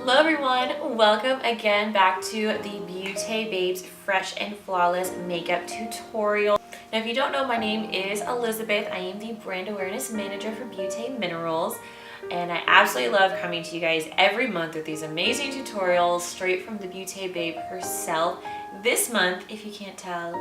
Hello everyone, welcome again back to the Beauté Babes Fresh and Flawless Makeup Tutorial. Now if you don't know, my name is Elizabeth. I am the Brand Awareness Manager for Beauté Minerals, and I absolutely love coming to you guys every month with these amazing tutorials straight from the Beauté Babe herself. This month, if you can't tell,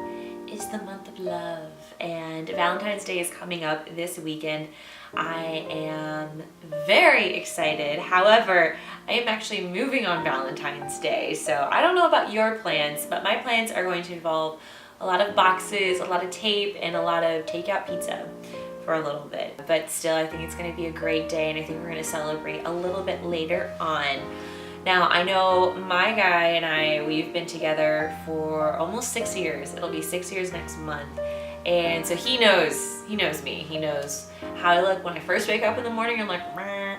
is the month of love, and Valentine's Day is coming up this weekend. I am very excited. However, I am actually moving on Valentine's Day, so I don't know about your plans, but my plans are going to involve a lot of boxes, a lot of tape, and a lot of takeout pizza for a little bit. But still, I think it's going to be a great day, and I think we're going to celebrate a little bit later on. Now, I know my guy and I, we've been together for almost 6 years. It'll be 6 years next month. And so he knows me. He knows how I look when I first wake up in the morning. I'm like, meh.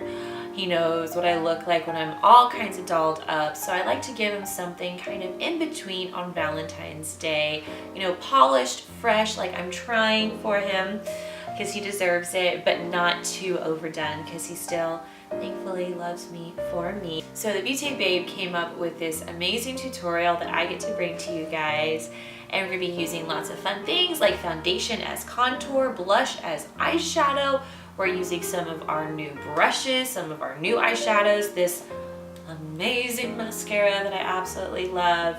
He knows what I look like when I'm all kinds of dolled up. So I like to give him something kind of in between on Valentine's Day. You know, polished, fresh, like I'm trying for him because he deserves it, but not too overdone because he still thankfully loves me for me. So the Beauté Babe came up with this amazing tutorial that I get to bring to you guys. And we're gonna be using lots of fun things like foundation as contour, blush as eyeshadow. We're using some of our new brushes, some of our new eyeshadows, this amazing mascara that I absolutely love,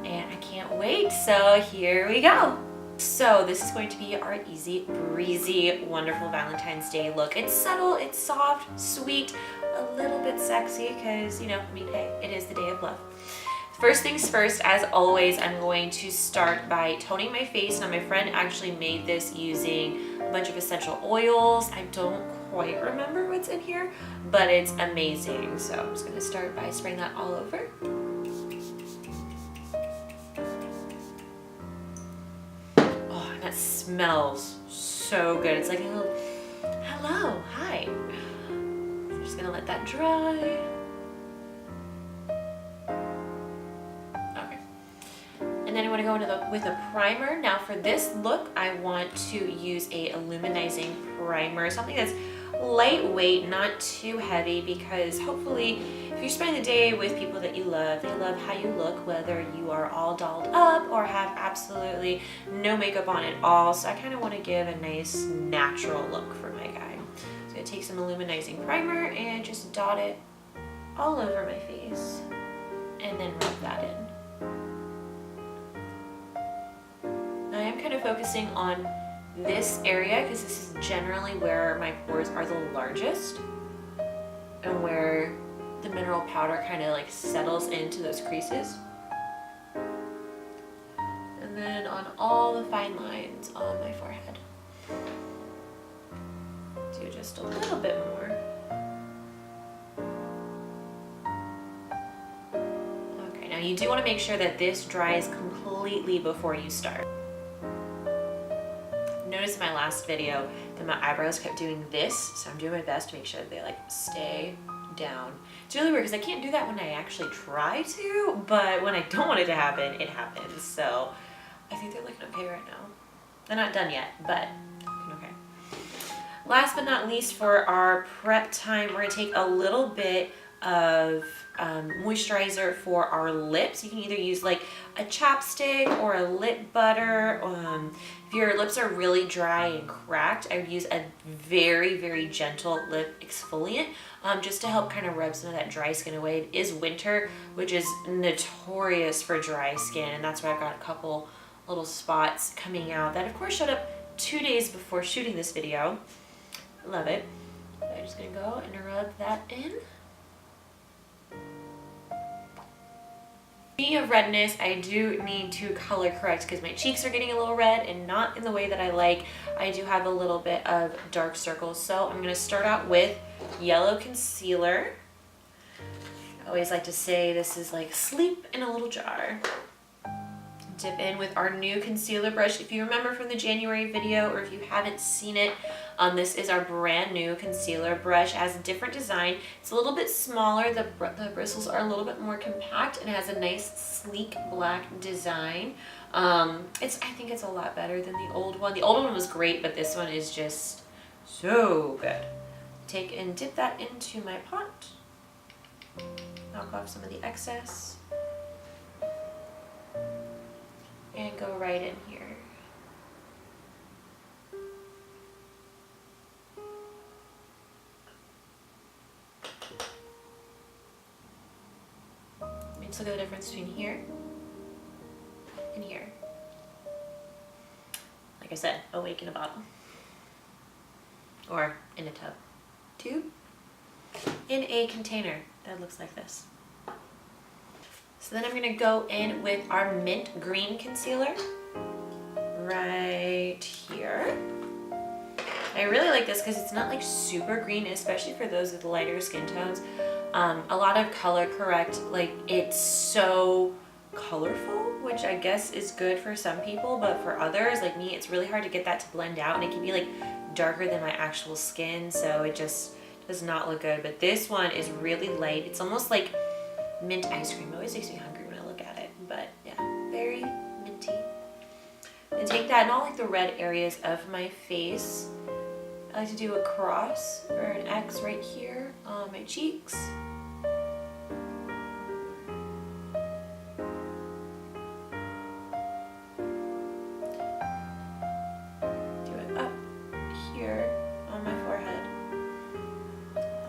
and I can't wait. So here we go. So this is going to be our easy breezy, wonderful Valentine's Day look. It's subtle, it's soft, sweet, a little bit sexy because, you know, I mean, hey, it is the day of love. First things first, as always, I'm going to start by toning my face. Now my friend actually made this using a bunch of essential oils. I don't quite remember what's in here, but it's amazing. So I'm just gonna start by spraying that all over. Oh, and that smells so good. It's like a little, hello, hi. I'm just gonna let that dry. And then I want to go into with a primer. Now for this look, I want to use a illuminizing primer, something that's lightweight, not too heavy, because hopefully if you spend the day with people that you love, they love how you look, whether you are all dolled up or have absolutely no makeup on at all. So I kind of want to give a nice natural look for my guy. So I'm going to take some illuminizing primer and just dot it all over my face and then rub that in. I am kind of focusing on this area because this is generally where my pores are the largest and where the mineral powder kind of like settles into those creases. And then on all the fine lines on my forehead. Do just a little bit more. Okay, now you do want to make sure that this dries completely before you start. Noticed in my last video that my eyebrows kept doing this, so I'm doing my best to make sure that they like stay down. It's really weird because I can't do that when I actually try to, but when I don't want it to happen, it happens. So I think they're looking okay right now. They're not done yet, but looking okay. Last but not least, for our prep time, we're gonna take a little bit of moisturizer for our lips. You can either use like a chapstick or a lip butter. If your lips are really dry and cracked, I would use a very, very gentle lip exfoliant just to help kind of rub some of that dry skin away. It is winter, which is notorious for dry skin, and that's why I've got a couple little spots coming out that of course showed up 2 days before shooting this video. I love it. So I'm just gonna go and rub that in. Speaking of redness, I do need to color correct because my cheeks are getting a little red and not in the way that I like. I do have a little bit of dark circles, so I'm going to start out with yellow concealer. I always like to say this is like sleep in a little jar. Dip in with our new concealer brush. If you remember from the January video, or if you haven't seen it, this is our brand new concealer brush. It has a different design. It's a little bit smaller. The bristles are a little bit more compact and has a nice sleek black design. I think it's a lot better than the old one. The old one was great, but this one is just so good. Take and dip that into my pot. knock off some of the excess and go right in here. Let's look at the difference between here and here. Like I said, awake in a bottle or in a tub. Tube in a container that looks like this. So then I'm gonna go in with our mint green concealer right here. I really like this because it's not like super green, especially for those with lighter skin tones. A lot of color correct, like it's so colorful, which I guess is good for some people, but for others like me, it's really hard to get that to blend out, and it can be like darker than my actual skin, so it just does not look good. But this one is really light. It's almost like mint ice cream. It always makes me hungry when I look at it, but yeah, very minty. And take that in all like the red areas of my face. I like to do a cross or an X right here on my cheeks. Do it up here on my forehead.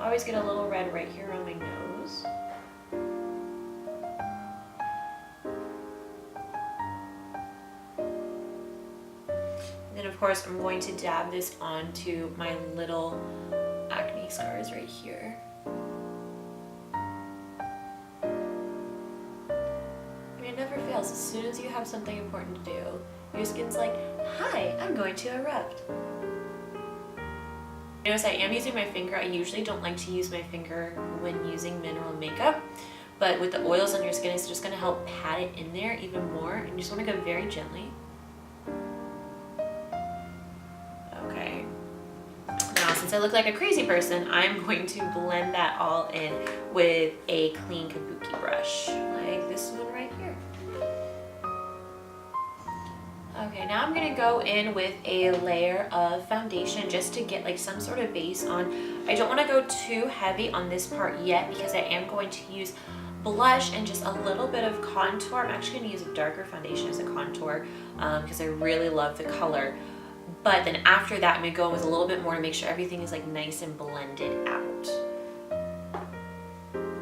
I always get a little red right here on my nose. And of course, I'm going to dab this onto my little acne scars right here. I mean, it never fails. As soon as you have something important to do, your skin's like, hi, I'm going to erupt. Notice I am using my finger. I usually don't like to use my finger when using mineral makeup, but with the oils on your skin, it's just going to help pat it in there even more. And you just want to go very gently. Okay. Now, since I look like a crazy person, I'm going to blend that all in with a clean kabuki brush, like this one right here. Okay, now I'm gonna go in with a layer of foundation just to get like some sort of base on. I don't wanna go too heavy on this part yet because I am going to use blush and just a little bit of contour. I'm actually gonna use a darker foundation as a contour because I really love the color. But then after that, I'm gonna go in with a little bit more to make sure everything is like nice and blended out.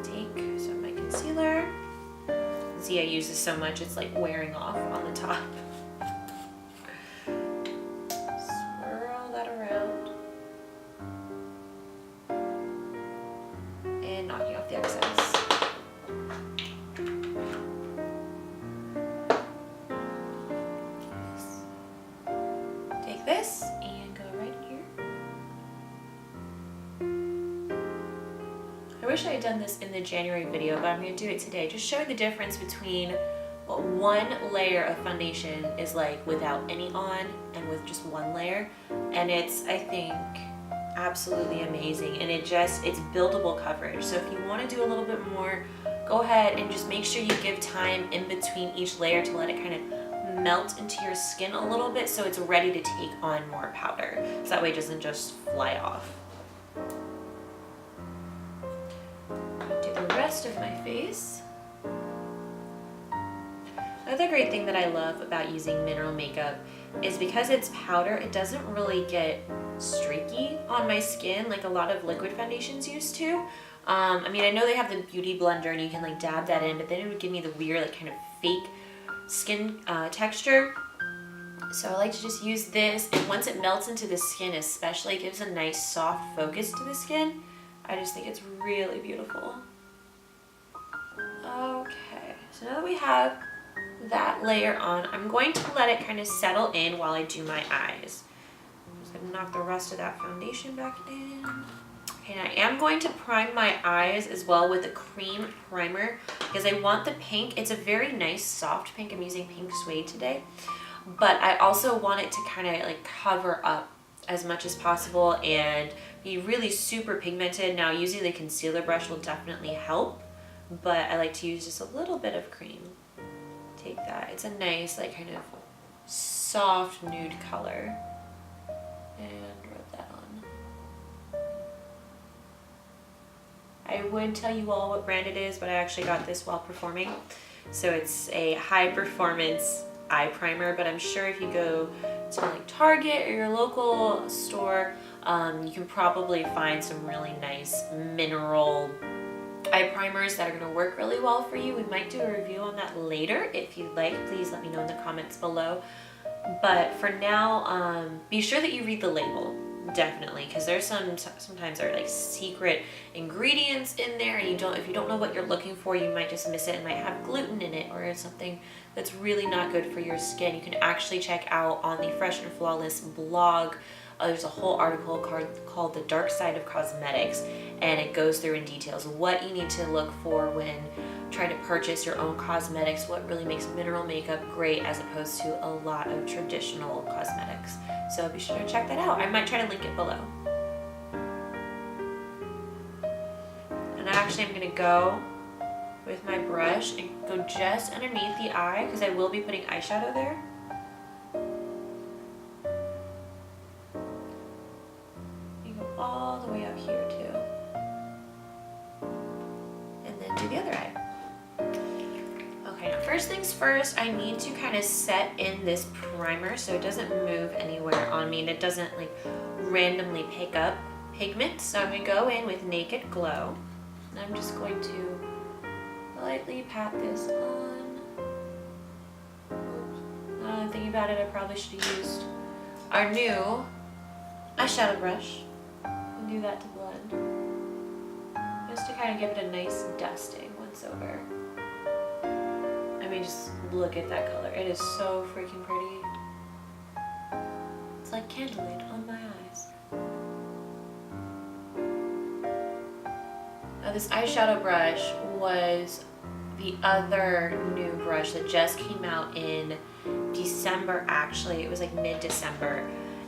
Take some of my concealer. See, I use this so much, it's like wearing off on the top. Swirl that around. And knocking off the excess. This and go right here. I wish I had done this in the January video, but I'm going to do it today. Just showing the difference between what one layer of foundation is like without any on and with just one layer. And it's, I think, absolutely amazing. And it's buildable coverage. So if you want to do a little bit more, go ahead and just make sure you give time in between each layer to let it kind of melt into your skin a little bit so it's ready to take on more powder. So that way it doesn't just fly off. Do the rest of my face. Another great thing that I love about using mineral makeup is because it's powder, it doesn't really get streaky on my skin like a lot of liquid foundations used to. I mean, I know they have the beauty blender and you can like dab that in, but then it would give me the weird like kind of fake skin texture. So I like to just use this, and once it melts into the skin especially, it gives a nice soft focus to the skin. I just think it's really beautiful. Okay, so now that we have that layer on, I'm going to let it kind of settle in while I do my eyes. I'm just gonna knock the rest of that foundation back in. And I am going to prime my eyes as well with a cream primer because I want the pink. It's a very nice soft pink. I'm using pink suede today. But I also want it to kind of like cover up as much as possible and be really super pigmented. Now using the concealer brush will definitely help, but I like to use just a little bit of cream. Take that. It's a nice like kind of soft nude color. And rub that on. I would tell you all what brand it is, but I actually got this while performing. So it's a high performance eye primer, but I'm sure if you go to like Target or your local store, you can probably find some really nice mineral eye primers that are going to work really well for you. We might do a review on that later. If you'd like, please let me know in the comments below. But for now, be sure that you read the label, definitely, because there's sometimes there are like secret ingredients in there, and if you don't know what you're looking for, you might just miss it. It might have gluten in it, or it's something that's really not good for your skin. You can actually check out on the Fresh and Flawless blog. There's a whole article called The Dark Side of Cosmetics, and it goes through in details what you need to look for when trying to purchase your own cosmetics, what really makes mineral makeup great as opposed to a lot of traditional cosmetics. So be sure to check that out. I might try to link it below. And actually I'm going to go with my brush and go just underneath the eye, because I will be putting eyeshadow there. All the way up here too. And then do the other eye. Okay, now first things first, I need to kind of set in this primer so it doesn't move anywhere on me and it doesn't like randomly pick up pigment. So I'm going to go in with Naked Glow. And I'm just going to lightly pat this on. Oops. Now I'm thinking about it, I probably should have used our new eyeshadow brush. Do that to blend, just to kind of give it a nice dusting once over. I mean, just look at that color. It is so freaking pretty. It's like candlelight on my eyes. Now this eyeshadow brush was the other new brush that just came out in December. Actually, it was like mid-December.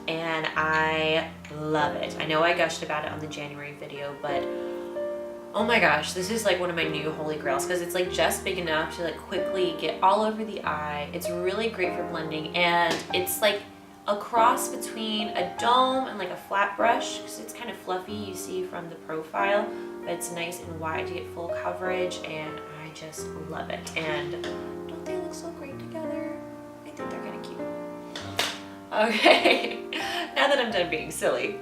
And I love it. I know I gushed about it on the January video, but oh my gosh, this is like one of my new holy grails, because it's like just big enough to like quickly get all over the eye. It's really great for blending, and it's like a cross between a dome and like a flat brush, because it's kind of fluffy, you see from the profile, but it's nice and wide to get full coverage, and I just love it. And don't they look so great together? I think they're kind of cute. Okay, now that I'm done being silly,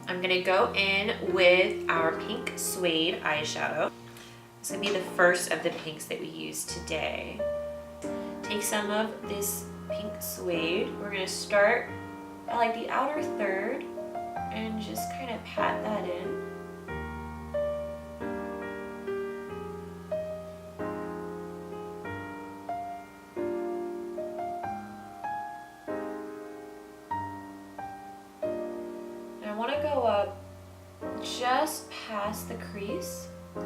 I'm gonna go in with our pink suede eyeshadow. It's gonna be the first of the pinks that we use today. Take some of this pink suede. We're gonna start at like the outer third and just kind of pat that in. I want to go up just past the crease, and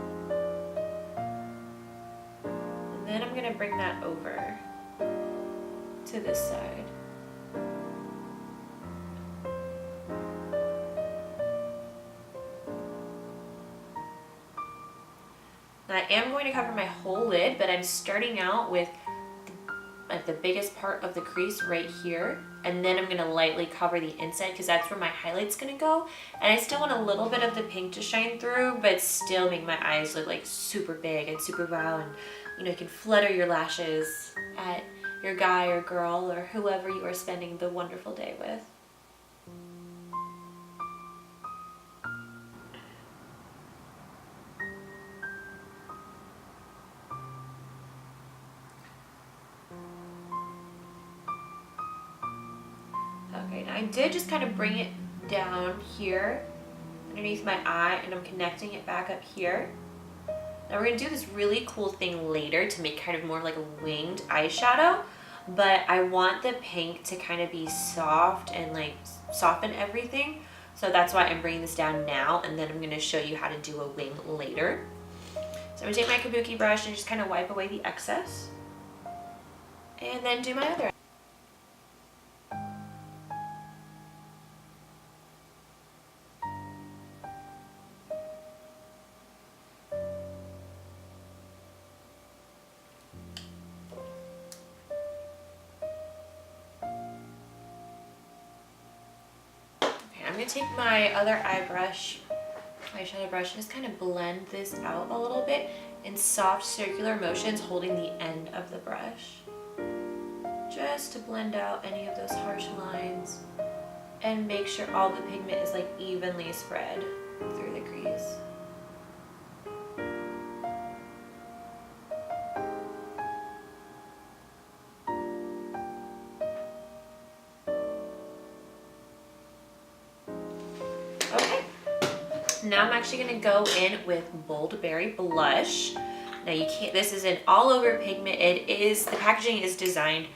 then I'm going to bring that over to this side. Now I am going to cover my whole lid, but I'm starting out with like the biggest part of the crease right here, and then I'm going to lightly cover the inside because that's where my highlight's going to go. And I still want a little bit of the pink to shine through, but still make my eyes look like super big and super wow, and you know, you can flutter your lashes at your guy or girl or whoever you are spending the wonderful day with. Okay, now I did just kind of bring it down here underneath my eye, and I'm connecting it back up here. Now we're going to do this really cool thing later to make kind of more like a winged eyeshadow, but I want the pink to kind of be soft and like soften everything. So that's why I'm bringing this down now, and then I'm going to show you how to do a wing later. So I'm going to take my kabuki brush and just kind of wipe away the excess, and then do my other eye. I'm going to take my other eye brush eyeshadow brush, just kind of blend this out a little bit in soft circular motions, holding the end of the brush. Just to blend out any of those harsh lines and make sure all the pigment is like evenly spread through the crease. Okay, now I'm actually going to go in with Bold Berry blush. Now you can't, this is an all over pigment. The packaging is designed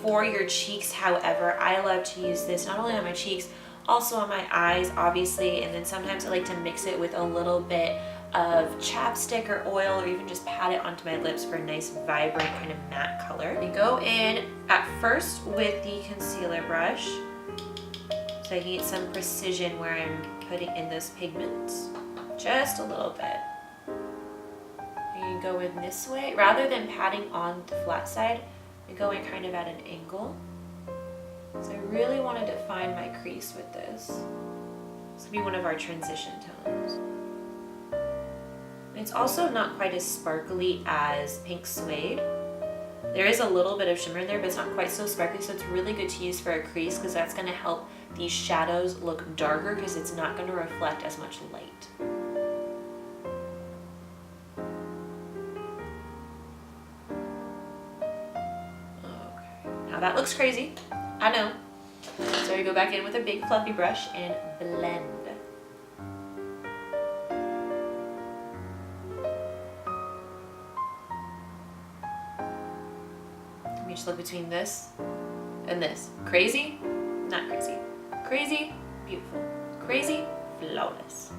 for your cheeks. However, I love to use this not only on my cheeks, also on my eyes, obviously, and then sometimes I like to mix it with a little bit of chapstick or oil, or even just pat it onto my lips for a nice vibrant kind of matte color. You go in at first with the concealer brush, so I need some precision where I'm putting in those pigments, just a little bit. You go in this way, rather than patting on the flat side, you go in kind of at an angle. So I really want to define my crease with this. This will be one of our transition tones. It's also not quite as sparkly as Pink Suede. There is a little bit of shimmer in there, but it's not quite so sparkly, so it's really good to use for a crease because that's going to help these shadows look darker because it's not going to reflect as much light. Now that looks crazy, I know. So we go back in with a big fluffy brush and blend. Let me just look between this and this. Crazy? Not crazy. Crazy? Beautiful. Crazy? Flawless.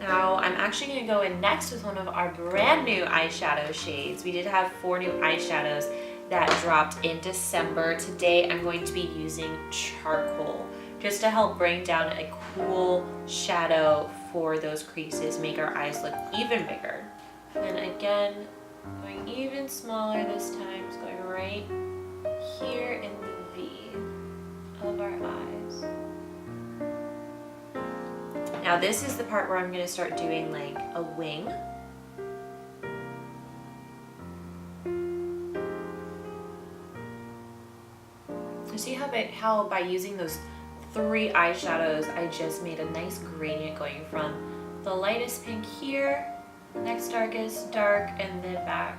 Now I'm actually going to go in next with one of our brand new eyeshadow shades. We did have 4 new eyeshadows that dropped in December. Today I'm going to be using charcoal just to help bring down a cool shadow for those creases, make our eyes look even bigger. And then again, going even smaller this time, just going right here in the V of our eyes. Now this is the part where I'm going to start doing like a wing. You see how by using those 3 eyeshadows, I just made a nice gradient going from the lightest pink here, next darkest dark, and then back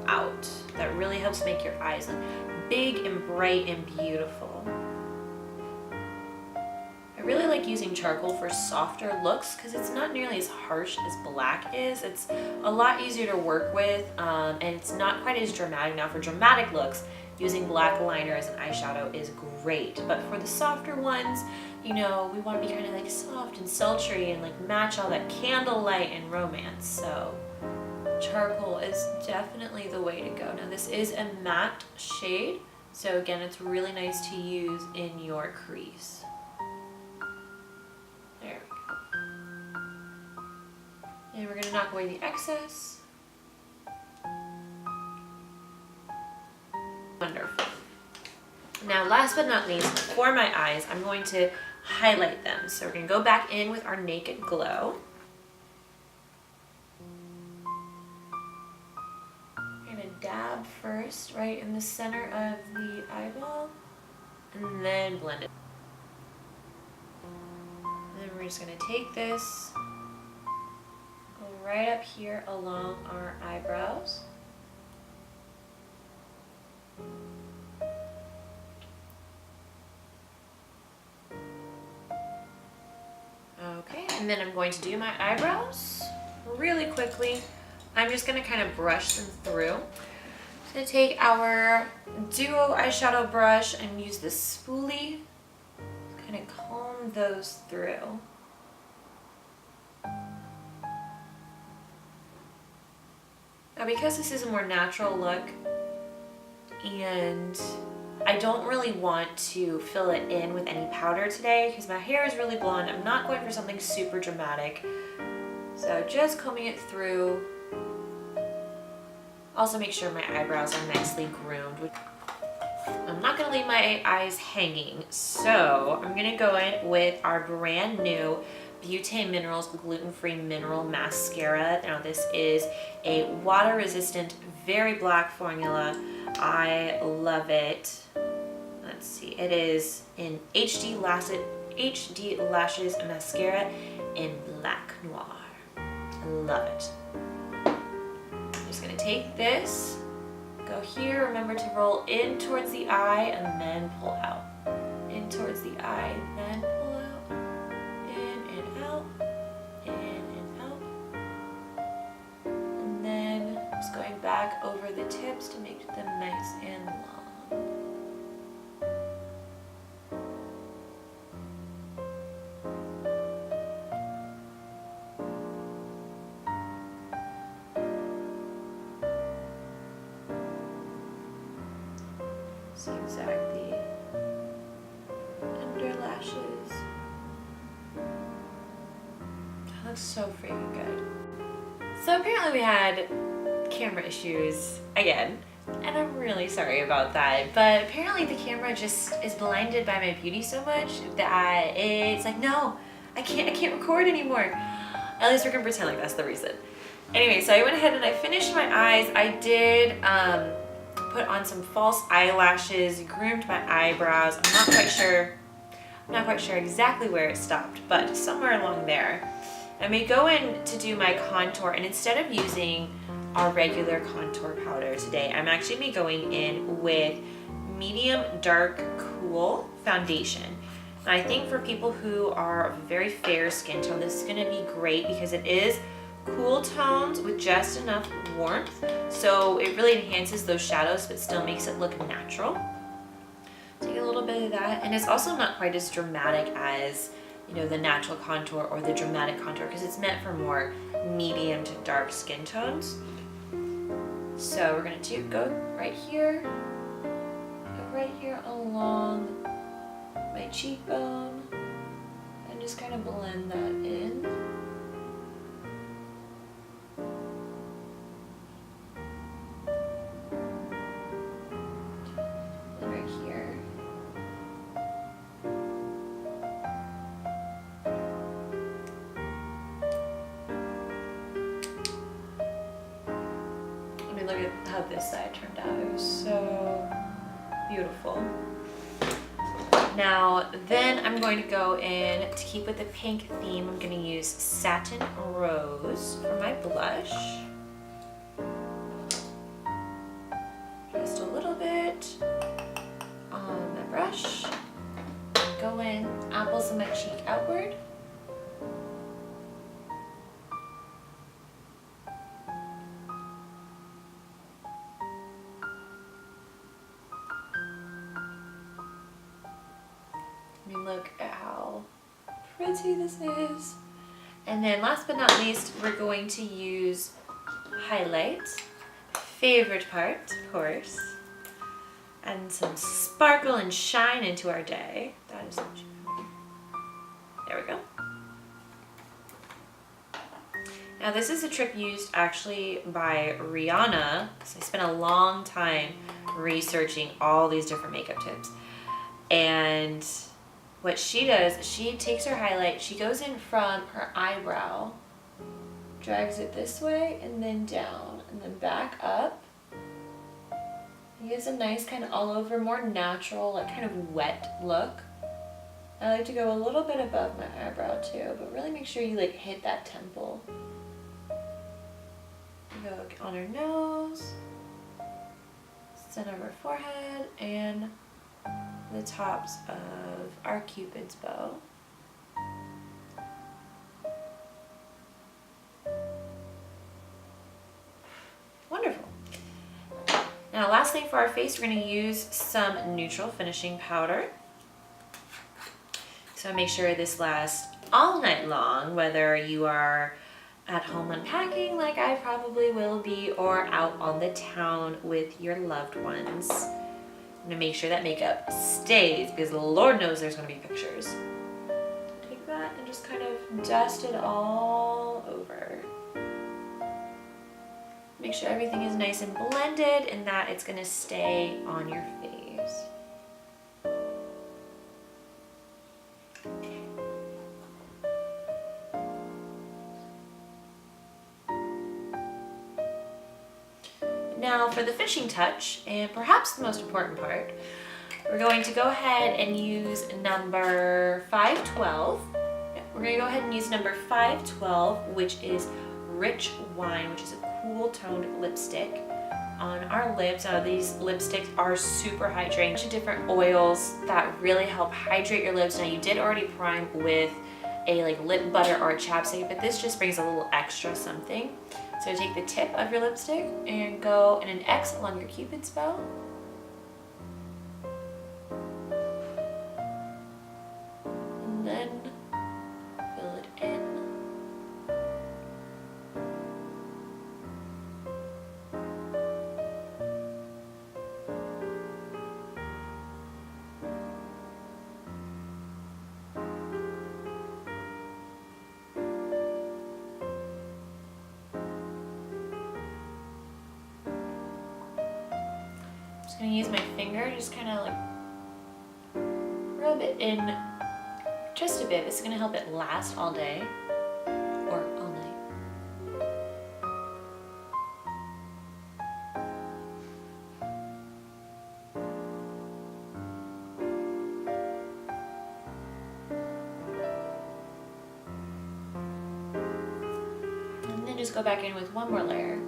out. That really helps make your eyes look big and bright and beautiful. I really like using charcoal for softer looks because it's not nearly as harsh as black is. It's a lot easier to work with, and it's not quite as dramatic. Now for dramatic looks, using black liner as an eyeshadow is great, but for the softer ones, you know, we want to be kind of like soft and sultry and like match all that candlelight and romance. So charcoal is definitely the way to go. Now this is a matte shade, so again, it's really nice to use in your crease. There we go. And we're going to knock away the excess. Wonderful. Now last but not least, for my eyes, I'm going to highlight them. So we're going to go back in with our Naked Glow. I'm going to dab first right in the center of the eyeball and then blend it. And then we're just going to take this, go right up here along our eyebrows. Okay, and then I'm going to do my eyebrows really quickly. I'm just going to kind of brush them through. I'm going to take our Duo eyeshadow brush and use the spoolie to kind of comb those through. Now because this is a more natural look and I don't really want to fill it in with any powder today because my hair is really blonde. I'm not going for something super dramatic. So just combing it through. Also make sure my eyebrows are nicely groomed. I'm not gonna leave my eyes hanging, so I'm gonna go in with our brand new Beauté Minerals Gluten-Free Mineral Mascara. Now this is a water-resistant, very black formula. I love it. Let's see, it is in HD Lashes Mascara in Black Noir. I love it. I'm just gonna take this, go here, remember to roll in towards the eye and then pull out. In towards the eye, then pull out. In and out, in and out. And then just going back over the tips to make them nice and long. Zigzag the under lashes. That looks so freaking good. So apparently we had camera issues again, and I'm really sorry about that, but apparently the camera just is blinded by my beauty so much that it's like, no, I can't record anymore. At least we're gonna pretend like that's the reason. Anyway, so I went ahead and I finished my eyes. I did put on some false eyelashes, groomed my eyebrows. I'm not quite sure exactly where it stopped, but somewhere along there. I may go in to do my contour, and instead of using our regular contour powder today, I'm actually be going in with medium dark cool foundation. And I think for people who are very fair skin tone, this is gonna be great because it is cool tones with just enough warmth, so it really enhances those shadows but still makes it look natural. Take a little bit of that, and it's also not quite as dramatic as, you know, the natural contour or the dramatic contour, because it's meant for more medium to dark skin tones. So we're going to go right here along my cheekbone and just kind of blend that in. Look at how this side turned out. It was so beautiful. Now, then I'm going to go in, to keep with the pink theme, I'm going to use Satin Rose for my blush. Just a little bit on my brush. Go in, apples of my cheek outward. I mean, look at how pretty this is. And then last but not least, we're going to use highlight, favorite part, of course, and some sparkle and shine into our day. That is what you want. There we go. Now this is a trick used actually by Rihanna. So I spent a long time researching all these different makeup tips. And what she does, she takes her highlight, she goes in from her eyebrow, drags it this way and then down and then back up. It gives a nice kind of all over, more natural, like kind of wet look. I like to go a little bit above my eyebrow too, but really make sure you like hit that temple. You go on her nose, center of her forehead, and the tops of our Cupid's bow. Wonderful. Now last thing for our face, we're going to use some neutral finishing powder. So make sure this lasts all night long, whether you are at home unpacking like I probably will be, or out on the town with your loved ones. I'm gonna make sure that makeup stays, because Lord knows there's gonna be pictures. Take that and just kind of dust it all over. Make sure everything is nice and blended and that it's gonna stay on your face. Now for the finishing touch, and perhaps the most important part, we're going to go ahead and use number 512. We're going to go ahead and use number 512, which is Rich Wine, which is a cool toned lipstick on our lips. Now these lipsticks are super hydrating. A bunch of different oils that really help hydrate your lips. Now you did already prime with a like lip butter or a chapstick, but this just brings a little extra something. So take the tip of your lipstick and go in an X along your Cupid's bow. And then fill it in. I'm just gonna use my finger, just kind of like rub it in just a bit. This is gonna help it last all day or all night. And then just go back in with one more layer.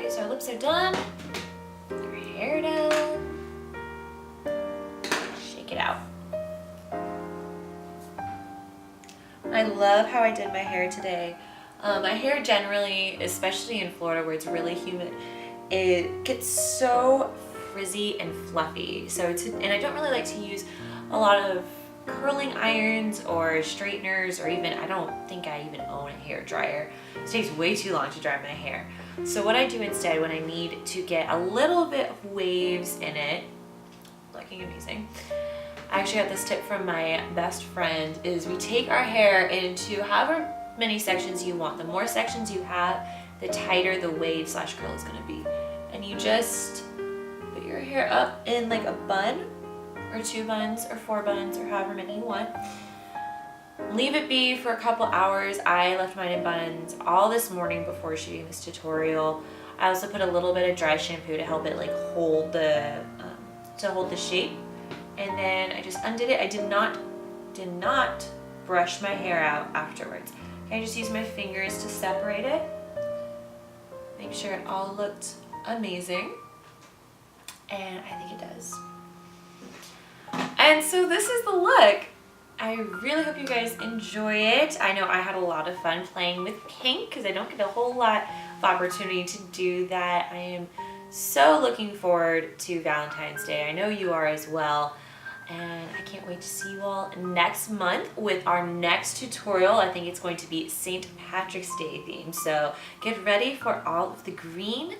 So our lips are done, your hair down, shake it out. I love how I did my hair today. My hair generally, especially in Florida where it's really humid, it gets so frizzy and fluffy. And I don't really like to use a lot of curling irons or straighteners, or even, I don't think I even own a hair dryer. It takes way too long to dry my hair. So what I do instead when I need to get a little bit of waves in it, looking amazing, I actually got this tip from my best friend, is we take our hair into however many sections you want. The more sections you have, the tighter the wave slash curl is gonna be. And you just put your hair up in like a bun, or 2 buns, or 4 buns, or however many you want. Leave it be for a couple hours. I left mine in buns all this morning before shooting this tutorial. I also put a little bit of dry shampoo to help it like hold the shape. And then I just undid it. I did not brush my hair out afterwards. I just used my fingers to separate it. Make sure it all looked amazing. And I think it does. And so this is the look. I really hope you guys enjoy it. I know I had a lot of fun playing with pink because I don't get a whole lot of opportunity to do that. I am so looking forward to Valentine's Day. I know you are as well. And I can't wait to see you all next month with our next tutorial. I think it's going to be St. Patrick's Day themed. So get ready for all of the green.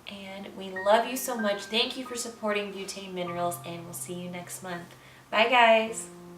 And we love you so much. Thank you for supporting Beauté Minerals, and we'll see you next month. Bye guys.